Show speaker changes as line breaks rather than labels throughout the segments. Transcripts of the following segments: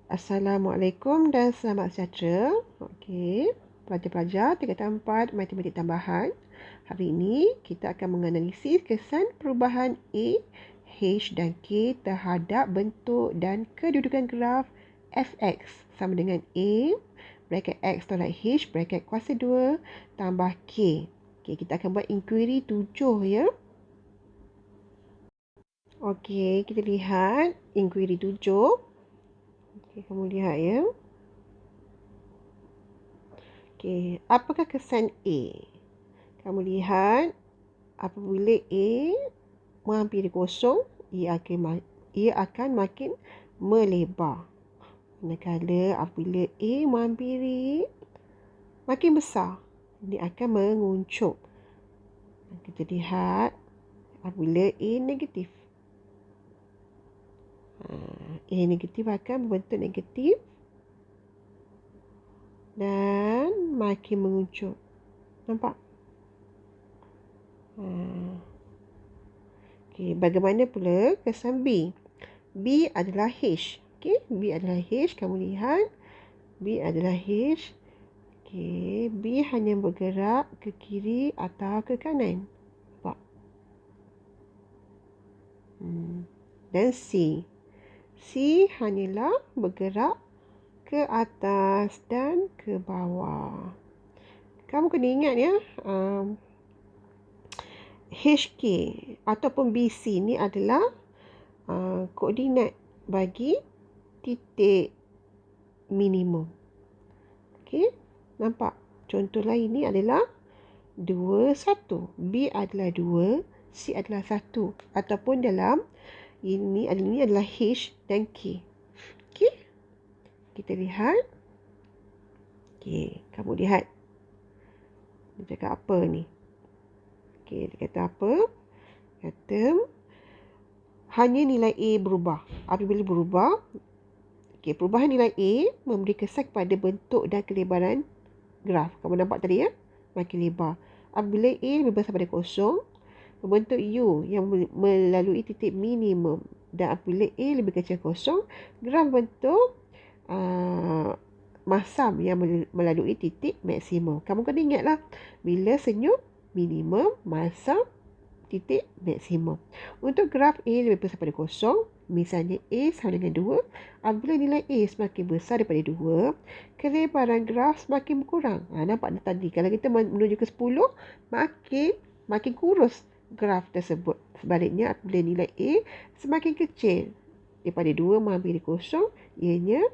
Assalamualaikum dan selamat sejahtera. Okey, pelajar-pelajar tingkatan 4 matematik tambahan. Hari ini kita akan menganalisis kesan perubahan A, H dan K terhadap bentuk dan kedudukan graf fx sama dengan A bracket X tolak H bracket kuasa 2 tambah K. Okey, kita akan buat inquiry 7 ya. Okey, kita lihat inquiry 7. Okay, kamu lihat ya. Okey, apakah kesan A? Kamu lihat apabila A menghampiri kosong, ia akan makin melebar. Manakala apabila A menghampiri makin besar, ini akan menguncuk. Kita lihat apabila A negatif. A negatif akan berbentuk negatif dan makin menguncuk. Nampak? Okay, bagaimana pula kesan B? B adalah H. Okay, B adalah H. Kamu lihat. B adalah H. Okay, B hanya bergerak ke kiri atau ke kanan. Nampak? Dan C. C hanyalah bergerak ke atas dan ke bawah. Kamu kena ingat ya, HK ataupun BC ni adalah koordinat bagi titik minimum. Okey, nampak? Contoh lain ni adalah 2, 1. B adalah 2, C adalah 1. Ataupun dalam ini adalah H dan K. Okey, kita lihat. Okey, kamu lihat. Dia cakap apa ni? Okey, dia kata apa? Kata hanya nilai A berubah. Apabila berubah, perubahan nilai A memberi kesan kepada bentuk dan kelebaran graf. Kamu nampak tadi ya? Makin lebar. Apabila A lebih besar pada kosong, membentuk U yang melalui titik minimum. Dan apabila A lebih kecil kosong, graf bentuk masam yang melalui titik maksimum. Kamu kena ingatlah, bila senyum minimum, masam, titik maksimum. Untuk graf A lebih besar daripada kosong, misalnya A sama dengan 2, apabila nilai A semakin besar daripada 2, kelebaran graf semakin berkurang. Nampak tadi, kalau kita menuju ke 10, makin kurus graf tersebut. Sebaliknya, apabila nilai A semakin kecil daripada 2 menghampiri kosong, ianya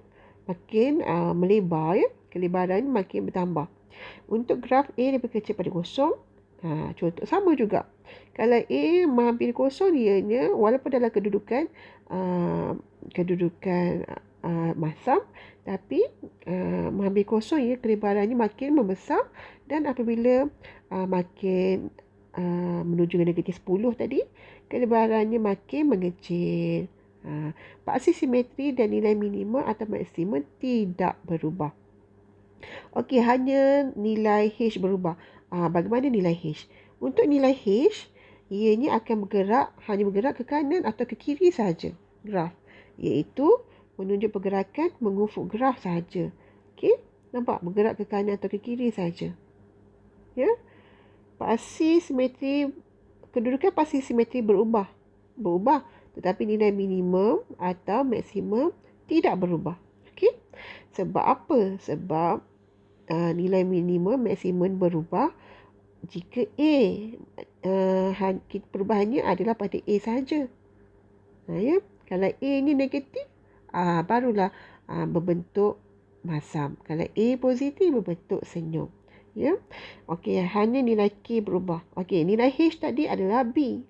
makin melebar ya, kelebaran makin bertambah. Untuk graf A lebih kecil daripada kosong, contoh sama juga. Kalau A menghampiri kosong, ianya walaupun dalam kedudukan masam, tapi menghampiri kosong, ia kelebarannya makin membesar. Dan apabila makin menuju ke negatif 10 tadi, kelebarannya makin mengecil. Paksi simetri dan nilai minimum atau maksimum tidak berubah. Okey, hanya nilai H berubah. Bagaimana nilai H? Untuk nilai H, ianya akan hanya bergerak ke kanan atau ke kiri saja graf, iaitu menunjuk pergerakan mengufuk graf saja. Okey, nampak bergerak ke kanan atau ke kiri saja. Ya. Kedudukan paksi simetri berubah, tetapi nilai minimum atau maksimum tidak berubah. Okey. Sebab apa? Sebab nilai minimum maksimum berubah jika A perubahannya adalah pada A saja. Ya, kalau A ni negatif, barulah berbentuk masam. Kalau A positif, berbentuk senyum. Ya. Okey, hanya nilai K berubah. Okey, nilai H tadi adalah B.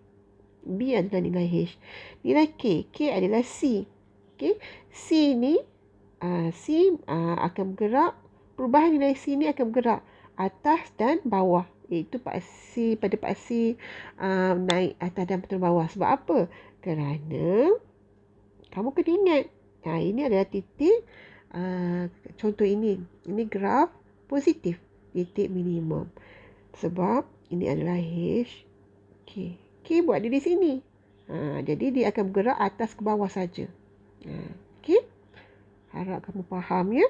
B adalah nilai H. Nilai K adalah C. Okey, C ni akan bergerak. Perubahan nilai C ni akan bergerak atas dan bawah, iaitu pada paksi naik atas dan turun bawah. Sebab apa? Kerana kamu kena ingat, ini adalah titik contoh ini graf positif, titik minimum. Sebab ini adalah H, K. K buat dia di sini. Jadi dia akan bergerak atas ke bawah saja. Okey. Harap kamu faham ya.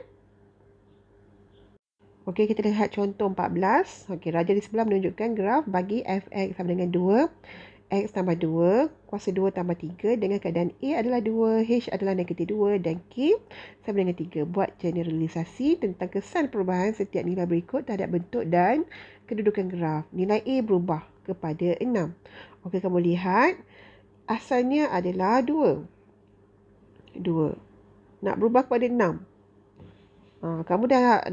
Okey, kita lihat contoh 14. Okey, raja di sebelah menunjukkan graf bagi fx sama dengan 2, x tambah 2, kuasa 2 tambah 3 dengan keadaan A adalah 2, H adalah negatif 2 dan K sama dengan 3. Buat generalisasi tentang kesan perubahan setiap nilai berikut terhadap bentuk dan kedudukan graf. Nilai A berubah kepada 6. Okey, kamu lihat asalnya adalah 2. Nak berubah kepada 6. Kamu dah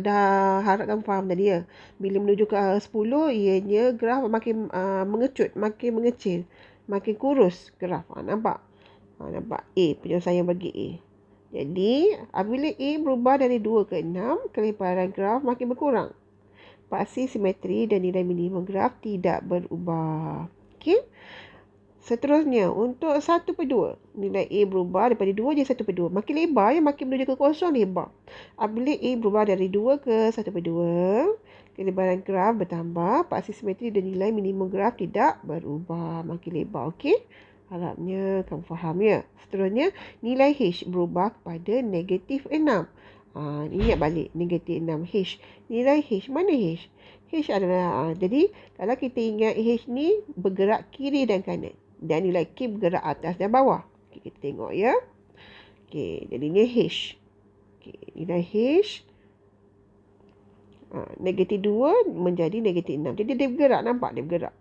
harap kamu faham tadi ya. Bila menuju ke 10, ianya graf makin mengecut, makin mengecil, makin kurus graf. Nampak? Nampak A, penyelesaian bagi A. Jadi, apabila A berubah dari 2 ke 6, kelebaran graf makin berkurang. Paksi simetri dan nilai minimum graf tidak berubah. Okey? Seterusnya, untuk 1/2, nilai A berubah daripada 2 jadi 1/2. Makin lebar, ya, makin menuju ke kosong lebar. Apabila A berubah dari 2 ke 1/2, kelebaran graf bertambah, paksi simetri dan nilai minimum graf tidak berubah. Makin lebar, okey? Harapnya kamu faham ya. Seterusnya, nilai H berubah kepada negatif 6. Ingat balik, negatif 6. H. Nilai H, mana H? H adalah, jadi kalau kita ingat H ni bergerak kiri dan kanan. Dan nilai K bergerak atas dan bawah. Okay, kita tengok ya. Okay, jadi ni H. Okay, nilai H. Negatif 2 menjadi negatif 6. Jadi dia bergerak, nampak dia bergerak.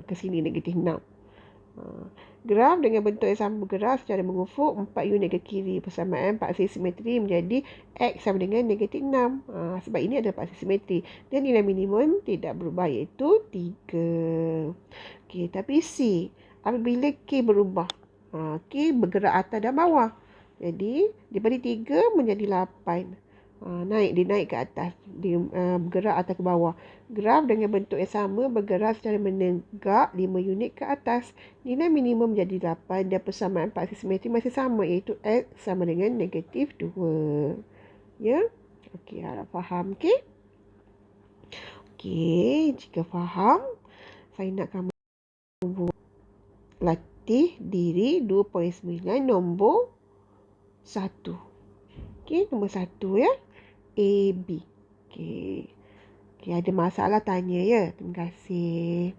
Ke sini negatif 6. Graf dengan bentuk yang sama bergerak secara mengufuk 4 unit ke kiri. Persamaan paksi simetri menjadi X sama dengan negatif 6. Sebab ini adalah paksi simetri. Dan nilai minimum tidak berubah iaitu 3. Okay, tapi C. Apabila K berubah, K bergerak atas dan bawah. Jadi, daripada 3 menjadi 8. Dia naik ke atas. Dia bergerak atas ke bawah. Graf dengan bentuk yang sama bergerak secara menegak 5 unit ke atas. Nilai minimum menjadi 8 dan persamaan paksi simetri masih sama iaitu X sama dengan negatif 2. Ya? Okey, harap faham. Okey? Okey, jika faham, saya nak kamu latih diri 2.9 nombor 1. Okey, nombor 1 ya. A, B. Okey. Okey, ada masalah tanya ya. Terima kasih.